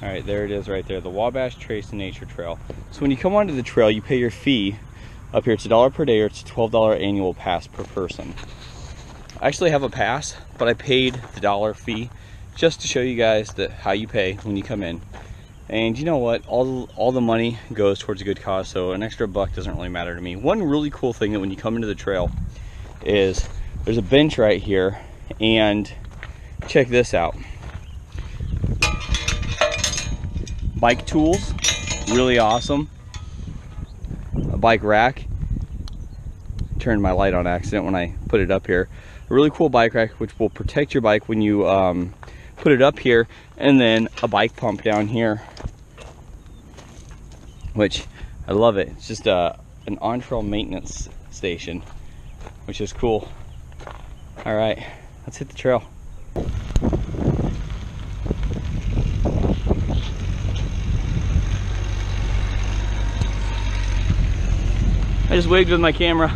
All right, there it is right there, the Wabash Trace and Nature Trail. So when you come onto the trail, you pay your fee up here. It's $1 per day, or it's a $12 annual pass per person. I actually have a pass, but I paid the $1 fee just to show you guys how you pay when you come in. And you know what? All the money goes towards a good cause, so an extra buck doesn't really matter to me. One really cool thing that when you come into the trail is there's a bench right here, and check this out. Bike tools, really awesome. A bike rack. Turned my light on accident when I put it up here. A really cool bike rack which will protect your bike when you put it up here, and then a bike pump down here, which I love it. It's just an on-trail maintenance station, which is cool. All right, let's hit the trail. I just wigged with my camera.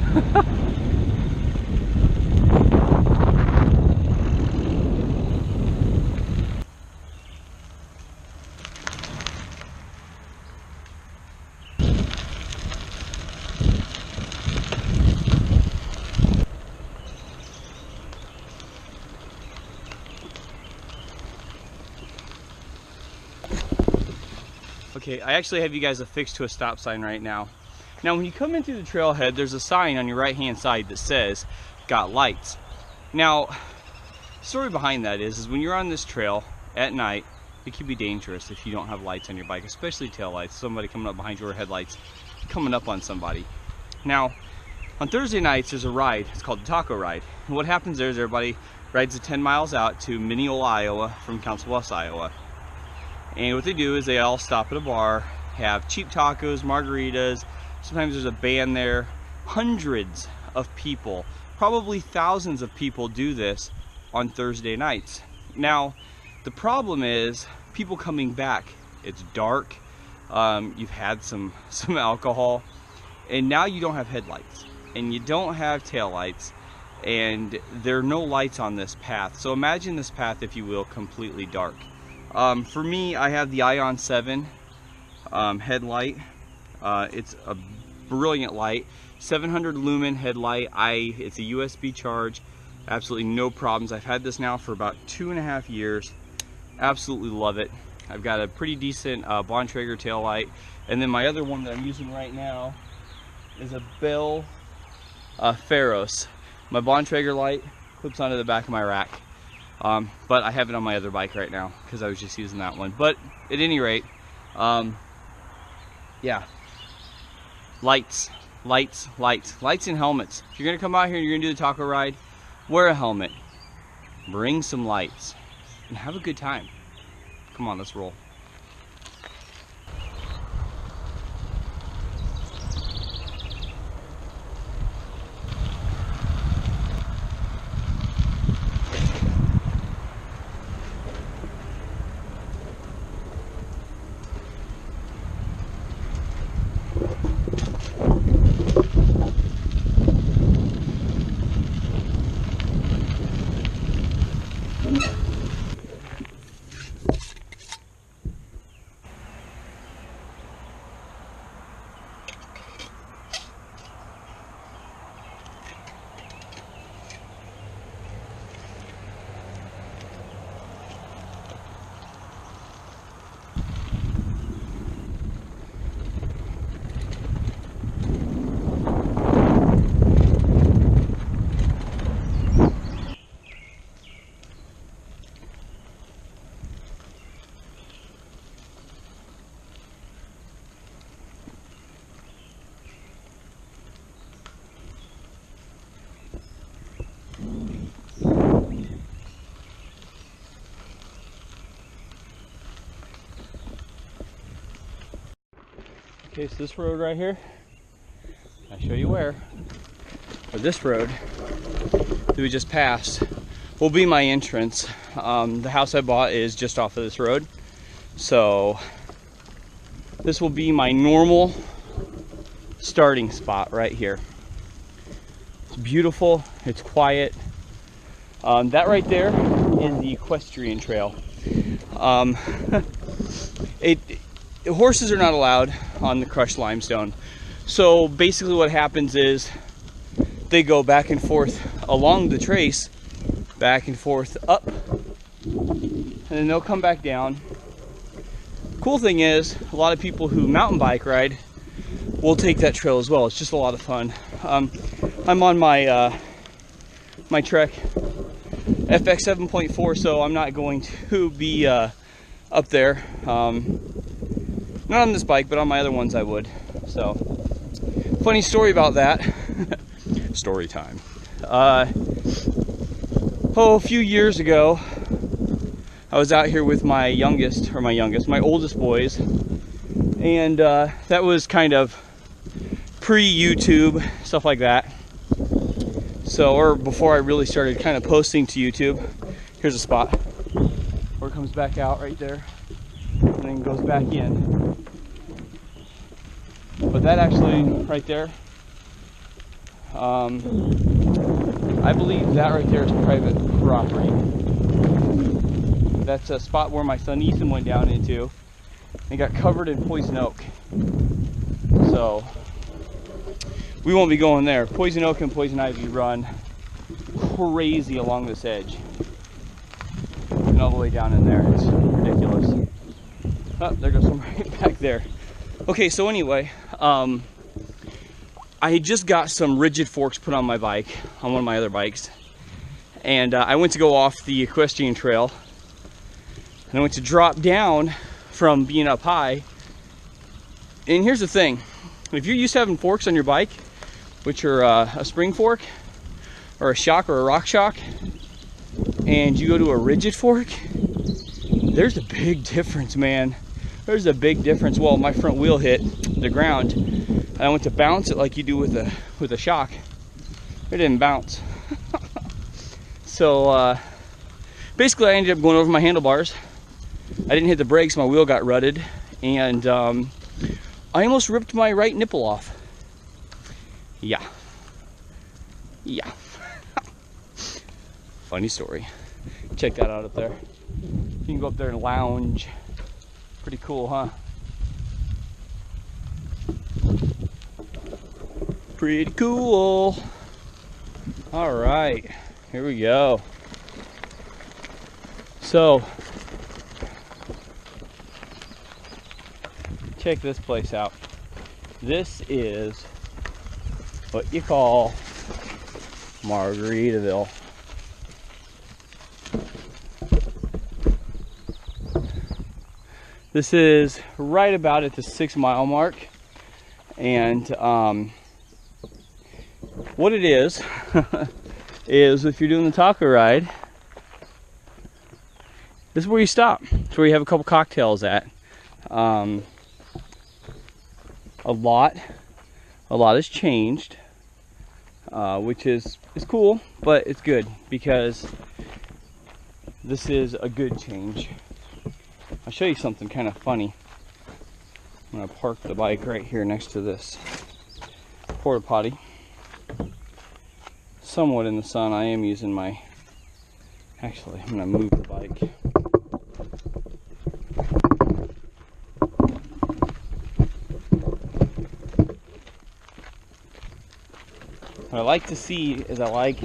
Okay, I actually have you guys affixed to a stop sign right now. Now, when you come in through the trailhead, there's a sign on your right-hand side that says, "Got lights." Now, the story behind that is when you're on this trail at night, it can be dangerous if you don't have lights on your bike, especially tail lights. Somebody coming up behind you, or headlights coming up on somebody. Now, on Thursday nights, there's a ride. It's called the Taco Ride. And what happens there is everybody rides the 10 miles out to Mineola, Iowa from Council Bluffs, Iowa. And what they do is they all stop at a bar, have cheap tacos, margaritas. Sometimes there's a band there. Hundreds of people, probably thousands of people, do this on Thursday nights. Now, the problem is people coming back. It's dark. You've had some alcohol, and now you don't have headlights, and you don't have taillights, and there are no lights on this path. So imagine this path, if you will, completely dark. For me, I have the Ion 7 headlight. It's a brilliant light, 700 lumen headlight. It's a USB charge, absolutely no problems. I've had this now for about 2.5 years. Absolutely love it. I've got a pretty decent Bontrager tail light, and then my other one that I'm using right now is a Bell Pharos. My Bontrager light clips onto the back of my rack, but I have it on my other bike right now because I was just using that one. But at any rate, yeah, lights and helmets. If you're gonna come out here and you're gonna do the taco ride, wear a helmet, bring some lights, and have a good time. Come on, let's roll. Okay, so this road right here, I'll show you where. Or this road that we just passed will be my entrance. The house I bought is just off of this road. So this will be my normal starting spot right here. It's beautiful, it's quiet. That right there is the equestrian trail. horses are not allowed on the crushed limestone. So basically what happens is they go back and forth along the trace, back and forth up, and then they'll come back down. Cool thing is, a lot of people who mountain bike ride will take that trail as well. It's just a lot of fun. I'm on my my Trek FX 7.4, so I'm not going to be up there. Not on this bike, but on my other ones I would. So, funny story about that. Story time. A few years ago, I was out here with my oldest boys, and that was kind of pre-YouTube, stuff like that. So, or before I really started kind of posting to YouTube. Here's a spot where it comes back out right there, and then goes back in. But that actually, right there, I believe that right there is private property. That's a spot where my son Ethan went down into and got covered in poison oak. So we won't be going there. Poison oak and poison ivy run crazy along this edge and all the way down in there. It's ridiculous. Oh, there goes one right back there. Okay, so anyway, I just got some rigid forks put on my bike, on one of my other bikes, and I went to go off the equestrian trail, and I went to drop down from being up high. And here's the thing, if you're used to having forks on your bike, which are a spring fork or a shock or a rock shock, and you go to a rigid fork, there's a big difference, man. There's a big difference. Well, my front wheel hit the ground, and I went to bounce it like you do with a shock. It didn't bounce. So basically I ended up going over my handlebars. I didn't hit the brakes, my wheel got rutted, and I almost ripped my right nipple off. Yeah. Funny story. Check that out up there. You can go up there and lounge. Pretty cool, huh? Pretty cool. All right, here we go. So, check this place out. This is what you call Margaritaville. This is right about at the 6 mile mark, and what it is is if you're doing the taco ride, this is where you stop. It's where you have a couple cocktails at. A lot has changed, which is cool, but it's good because this is a good change. I'll show you something kind of funny. I'm gonna park the bike right here next to this porta potty. Somewhat in the sun. I am using my, actually I'm gonna move the bike. What I like to see is I like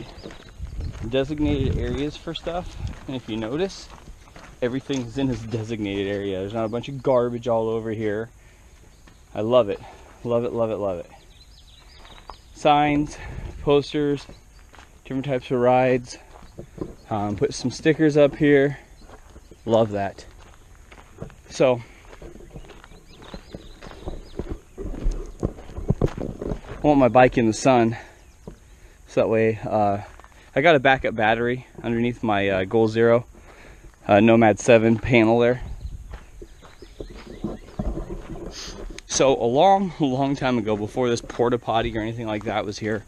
designated areas for stuff, and if you notice, everything's in its designated area. There's not a bunch of garbage all over here. I love it. Love it, love it, love it. Signs, posters, different types of rides. Put some stickers up here. Love that. So, I want my bike in the sun. So that way, I got a backup battery underneath my Goal Zero Nomad 7 panel there. So a long time ago, before this porta potty or anything like that was here,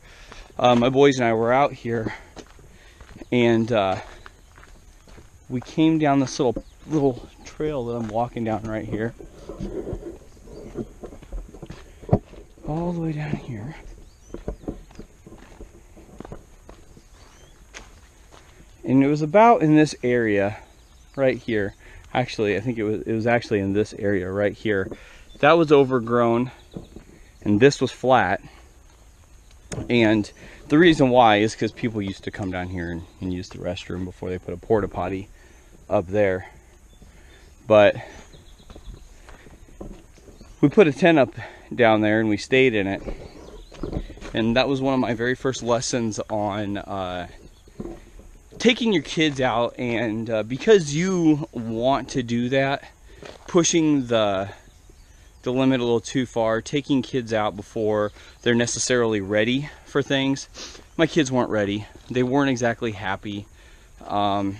my boys and I were out here, and we came down this little trail that I'm walking down right here, all the way down here. And it was about in this area right here. Actually, I think it was actually in this area right here. That was overgrown, and this was flat. And the reason why is because people used to come down here and use the restroom before they put a porta potty up there. But we put a tent up down there and we stayed in it. And that was one of my very first lessons on taking your kids out, and because you want to do that, pushing the limit a little too far, taking kids out before they're necessarily ready for things. My kids weren't ready. They weren't exactly happy. That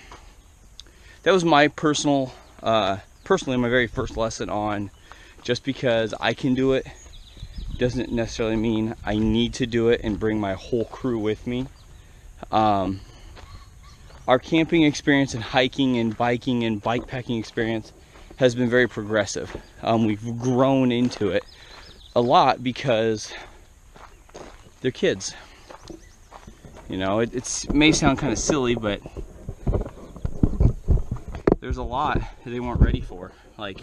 was my personally my very first lesson on, just because I can do it doesn't necessarily mean I need to do it and bring my whole crew with me. Our camping experience and hiking and biking and bikepacking experience has been very progressive. We've grown into it a lot because they're kids. You know, it may sound kind of silly, but there's a lot that they weren't ready for, like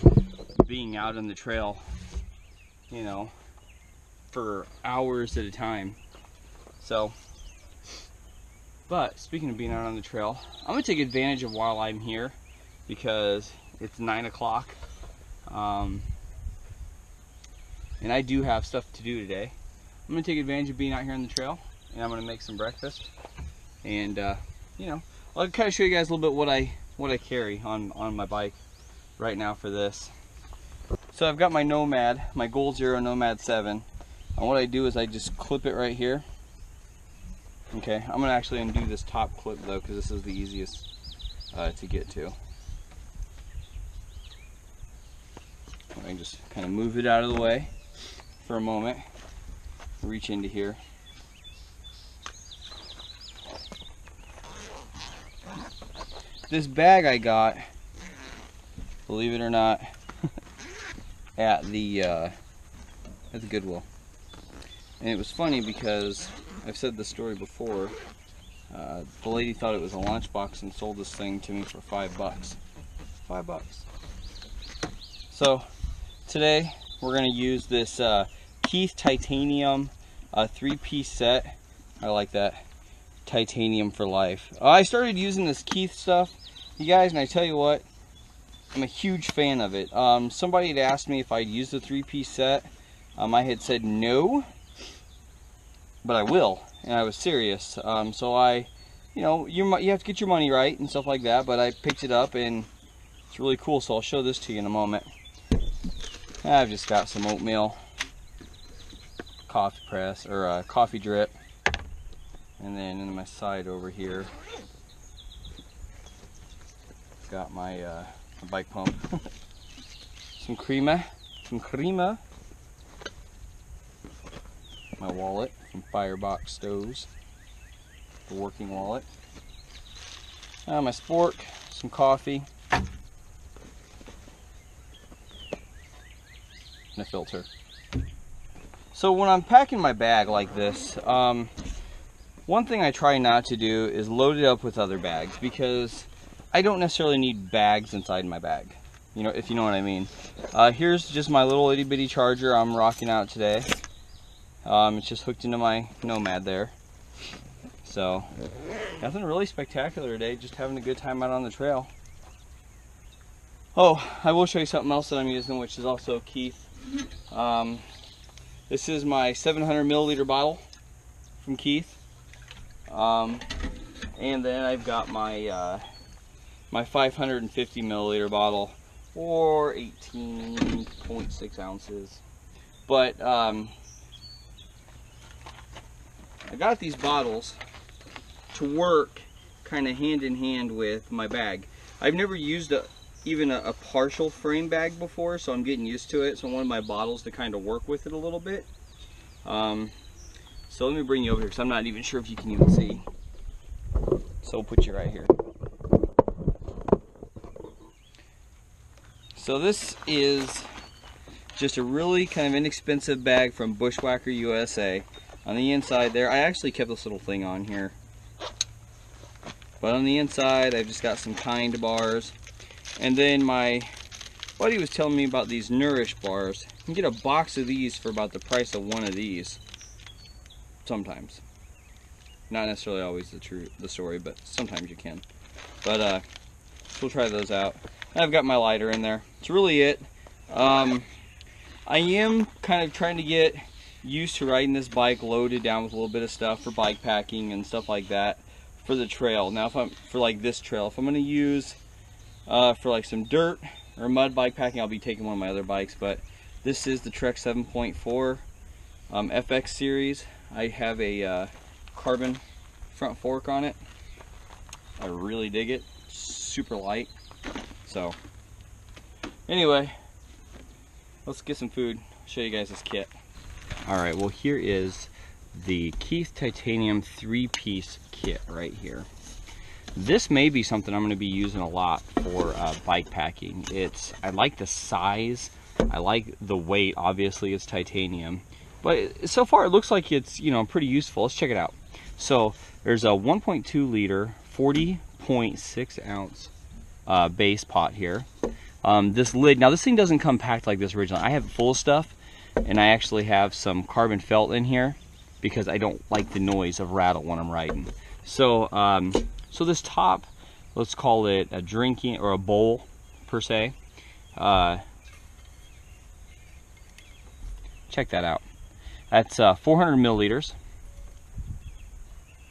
being out on the trail, you know, for hours at a time. So, but speaking of being out on the trail, I'm gonna take advantage of while I'm here, because it's 9 o'clock, and I do have stuff to do today. I'm gonna take advantage of being out here on the trail, and I'm gonna make some breakfast, and you know, I'll kind of show you guys a little bit what I carry on my bike right now for this. So I've got my Nomad, my Goal Zero Nomad 7, and what I do is I just clip it right here. Okay, I'm gonna actually undo this top clip though, because this is the easiest to get to. I can just kind of move it out of the way for a moment, reach into here. This bag I got, believe it or not, at the Goodwill. And it was funny because I've said this story before. The lady thought it was a lunchbox and sold this thing to me for $5. $5. So today we're going to use this Keith titanium 3-piece set. I like that. Titanium for life. I started using this Keith stuff, you guys, and I tell you what, I'm a huge fan of it. Somebody had asked me if I'd use the 3-piece set. I had said no, but I will, and I was serious. So I, you know, you have to get your money right and stuff like that, but I picked it up and it's really cool, so I'll show this to you in a moment. I've just got some oatmeal, coffee press, or coffee drip, and then in my side over here, got my bike pump, some crema, my wallet from Firebox Stoves, the working wallet, my spork, some coffee, and a filter. So when I'm packing my bag like this, one thing I try not to do is load it up with other bags, because I don't necessarily need bags inside my bag, you know, if you know what I mean. Here's just my little itty bitty charger I'm rocking out today. It's just hooked into my Nomad there. So nothing really spectacular today, just having a good time out on the trail. Oh, I will show you something else that I'm using, which is also Keith. This is my 700 milliliter bottle from Keith. And then I've got my my 550 milliliter bottle, or 18.6 ounces. But I got these bottles to work kind of hand in hand with my bag. I've never used even a partial frame bag before, so I'm getting used to it. So I wanted my bottles to kind of work with it a little bit. So let me bring you over here, because I'm not even sure if you can even see. So we'll put you right here. So this is just a really kind of inexpensive bag from Bushwhacker USA. On the inside there, I actually kept this little thing on here. But on the inside, I've just got some kind bars. And then my buddy was telling me about these Nourish bars. You can get a box of these for about the price of one of these. Sometimes. Not necessarily always the story, but sometimes you can. But we'll try those out. I've got my lighter in there. That's really it. I am kind of trying to get used to riding this bike loaded down with a little bit of stuff for bike packing and stuff like that for the trail. Now if I'm for like this trail, if I'm going to use for like some dirt or mud bike packing, I'll be taking one of my other bikes. But this is the Trek 7.4 FX series. I have a carbon front fork on it. I really dig it. Super light. So anyway, let's get some food. Show you guys this kit. Alright, well here is the Keith Titanium 3-piece kit right here. This may be something I'm going to be using a lot for bike packing. I like the size, I like the weight. Obviously it's titanium, but so far it looks like it's, you know, pretty useful. Let's check it out. So there's a 1.2 liter 40.6 ounce base pot here. This lid, now this thing doesn't come packed like this originally. I have it full of stuff, and I actually have some carbon felt in here because I don't like the noise of rattle when I'm riding. So so this top, let's call it a drinking or a bowl per se. Check that out. That's 400 milliliters,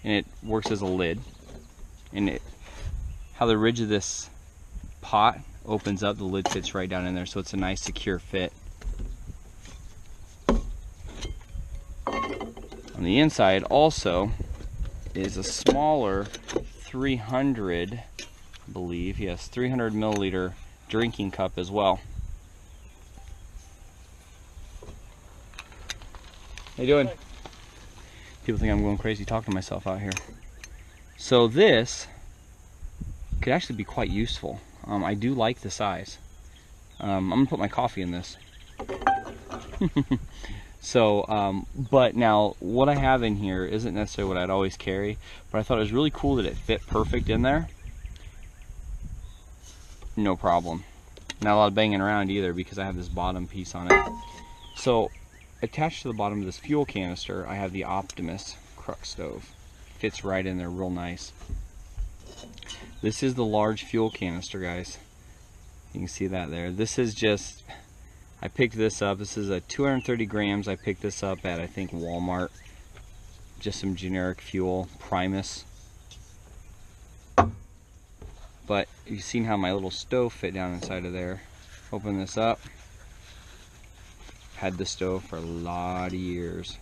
and it works as a lid. And how the ridge of this pot opens up, the lid fits right down in there, so it's a nice secure fit. On the inside also is a smaller 300, I believe, yes, 300 milliliter drinking cup as well. How you doing? People think I'm going crazy talking to myself out here. So this could actually be quite useful. I do like the size. I'm gonna put my coffee in this. So, but now what I have in here isn't necessarily what I'd always carry, but I thought it was really cool that it fit perfect in there. No problem. Not a lot of banging around either because I have this bottom piece on it. So, attached to the bottom of this fuel canister, I have the Optimus Crux stove. Fits right in there real nice. This is the large fuel canister, guys. You can see that there. This is just, I picked this up. This is a 230 grams. I picked this up at, I think, Walmart. Just some generic fuel, Primus. But you've seen how my little stove fit down inside of there. Open this up. Had the stove for a lot of years.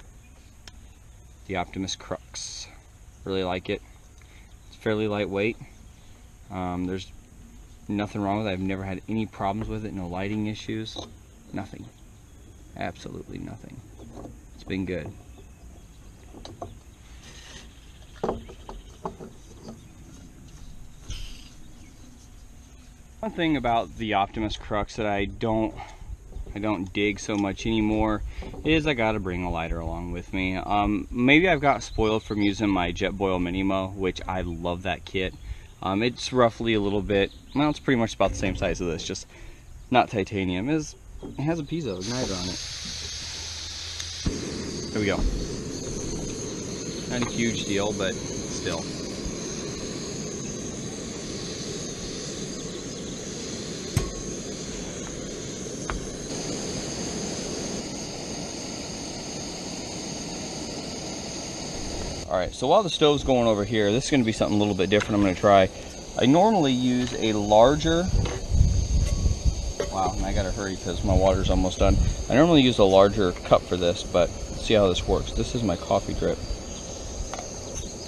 The Optimus Crux. Really like it. It's fairly lightweight. There's nothing wrong with it. I've never had any problems with it. No lighting issues. Nothing. Absolutely nothing. It's been good. One thing about the Optimus Crux that I don't dig so much anymore is I gotta bring a lighter along with me. Maybe I've got spoiled from using my Jetboil Minimo, which I love that kit. It's roughly a little bit, well, it's pretty much about the same size as this, just not titanium. It has a piezo igniter on it. There we go. Not a huge deal, but still. Alright, so while the stove's going over here, this is going to be something a little bit different I'm going to try. I normally use a larger, wow, and I gotta hurry because my water's almost done. I normally use a larger cup for this, but let's see how this works. This is my coffee drip.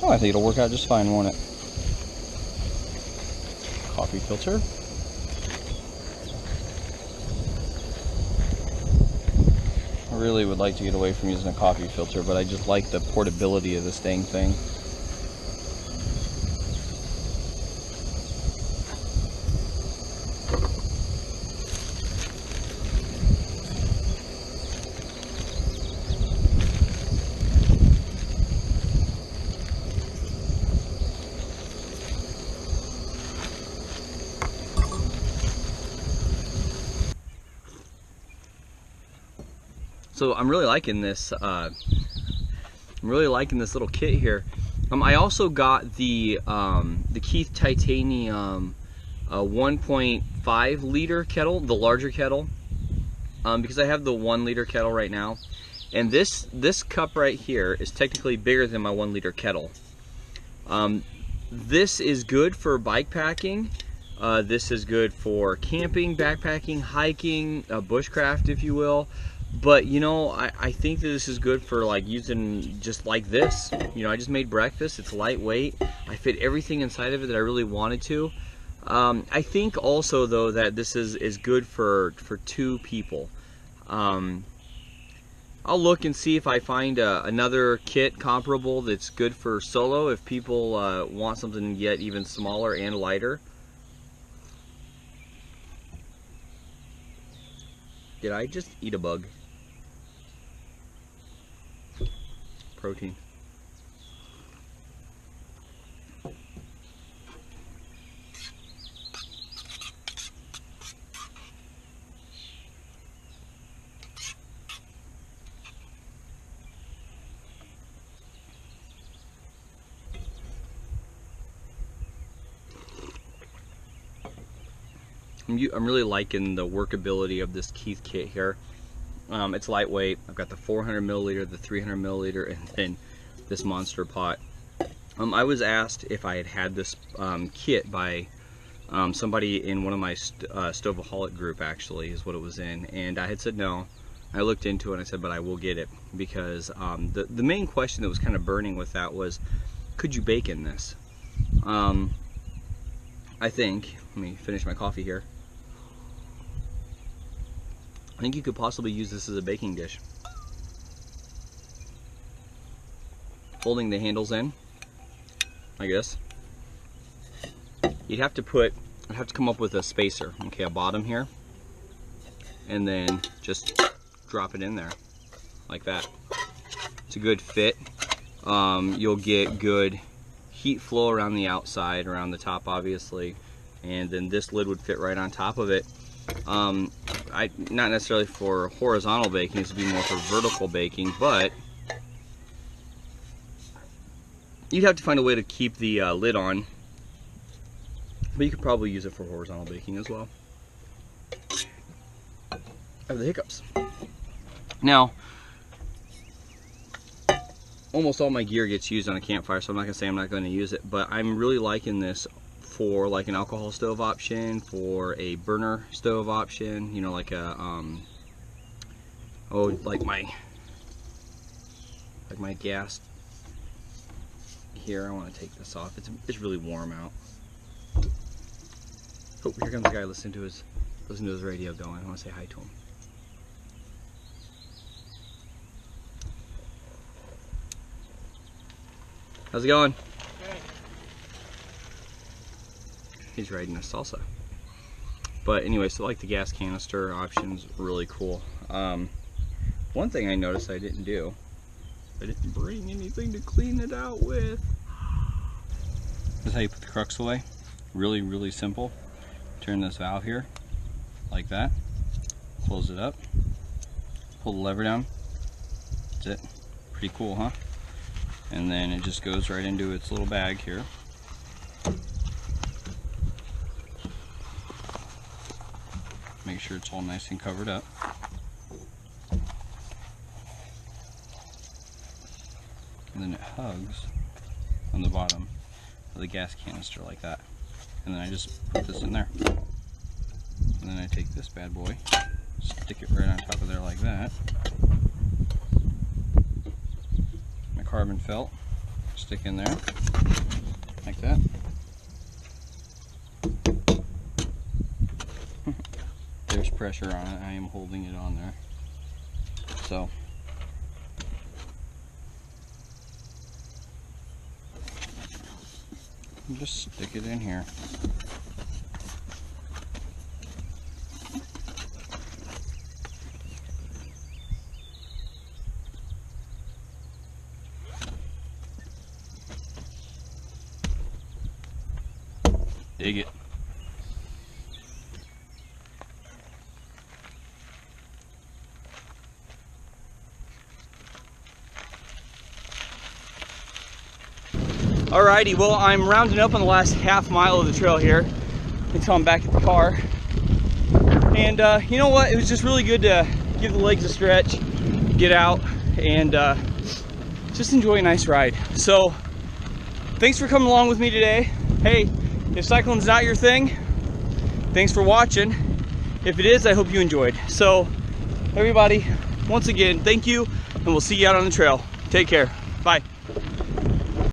Oh, I think it'll work out just fine, won't it? Coffee filter. I really would like to get away from using a coffee filter, but I just like the portability of this dang thing. So I'm really liking this. I'm really liking this little kit here. I also got the Keith Titanium 1.5 liter kettle, the larger kettle, because I have the 1 liter kettle right now, and this cup right here is technically bigger than my 1 liter kettle. This is good for bike packing. This is good for camping, backpacking, hiking, bushcraft, if you will. But you know, I think that this is good for like using just like this. You know, I just made breakfast. It's lightweight. I fit everything inside of it that I really wanted to. I think also though that this is good for 2 people. I'll look and see if I find another kit comparable that's good for solo, if people want something yet even smaller and lighter. Did I just eat a bug? Protein. I'm really liking the workability of this Keith kit here. It's lightweight. I've got the 400 milliliter, the 300 milliliter, and then this monster pot. I was asked if I had this kit by somebody in one of my Stoveaholic group, actually, is what it was in, and I had said no. I looked into it and I said, but I will get it, because the main question that was kind of burning with that was, could you bake in this? I think, let me finish my coffee here. I think you could possibly use this as a baking dish. Folding the handles in, like this. I'd have to come up with a spacer, okay, a bottom here, and then just drop it in there, like that. It's a good fit. You'll get good heat flow around the outside, around the top obviously, and then this lid would fit right on top of it. Not necessarily for horizontal baking, this would be more for vertical baking, but you'd have to find a way to keep the lid on, but you could probably use it for horizontal baking as well. I have the hiccups. Now, almost all my gear gets used on a campfire, so I'm not going to say I'm not going to use it, but I'm really liking this for like an alcohol stove option, for a burner stove option, you know, like a like my gas here. I want to take this off. It's really warm out. Oh, here comes the guy listening to his radio going. I want to say hi to him. How's it going? Okay. He's riding a salsa. But anyway, so like the gas canister option's really cool. One thing I noticed I didn't do, I didn't bring anything to clean it out with. This is how you put the crux away. Really, really simple. Turn this valve here, like that. Close it up. Pull the lever down. That's it. Pretty cool, huh? And then it just goes right into its little bag here. Make sure it's all nice and covered up. And then it hugs on the bottom of the gas canister like that. And then I just put this in there. And then I take this bad boy, stick it right on top of there like that. My carbon felt, stick in there like that. There's pressure on it. I am holding it on there. So just stick it in here. Dig it. Alrighty, well, I'm rounding up on the last half mile of the trail here until I'm back at the car. And you know what? It was just really good to give the legs a stretch, get out, and just enjoy a nice ride. So, thanks for coming along with me today. Hey, if cycling's not your thing, thanks for watching. If it is, I hope you enjoyed. So, everybody, once again, thank you, and we'll see you out on the trail. Take care. Bye.